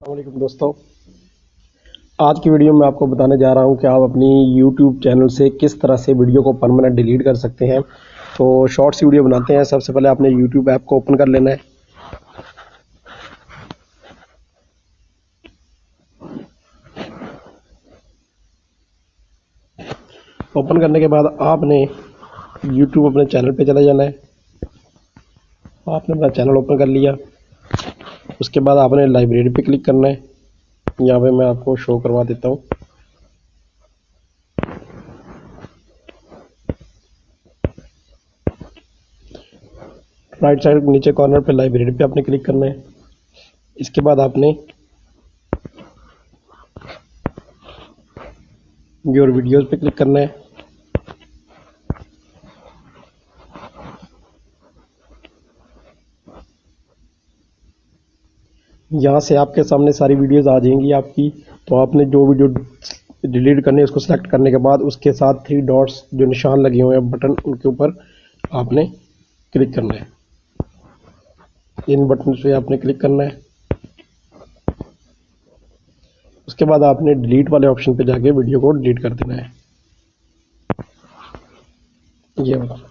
अस्सलामुअलैकुम दोस्तों। आज की वीडियो में आपको बताने जा रहा हूं कि आप अपनी यूट्यूब चैनल से किस तरह से वीडियो को परमानेंट डिलीट कर सकते हैं। तो शॉर्ट्स वीडियो बनाते हैं। सबसे पहले आपने यूट्यूब ऐप को ओपन कर लेना है। ओपन करने के बाद आपने यूट्यूब अपने चैनल पे चला जाना है। आपने अपना चैनल ओपन कर लिया। उसके बाद आपने लाइब्रेरी पे क्लिक करना है। यहाँ पे मैं आपको शो करवा देता हूँ। राइट साइड नीचे कॉर्नर पे लाइब्रेरी पे आपने क्लिक करना है। इसके बाद आपने योर वीडियोज़ पे क्लिक करना है। यहाँ से आपके सामने सारी वीडियोज़ आ जाएंगी आपकी। तो आपने जो वीडियो डिलीट करनी है उसको सेलेक्ट करने के बाद उसके साथ 3 डॉट्स जो निशान लगे हुए हैं बटन, उनके ऊपर आपने क्लिक करना है। इन बटन पे आपने क्लिक करना है। उसके बाद आपने डिलीट वाले ऑप्शन पे जाके वीडियो को डिलीट कर देना है। ये वाला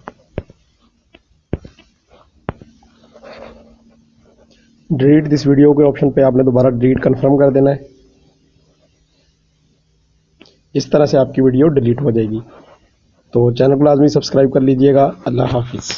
डिलीट दिस वीडियो के ऑप्शन पे आपने दोबारा डिलीट कंफर्म कर देना है। इस तरह से आपकी वीडियो डिलीट हो जाएगी। तो चैनल को लाजमी सब्सक्राइब कर लीजिएगा। अल्लाह हाफिज़।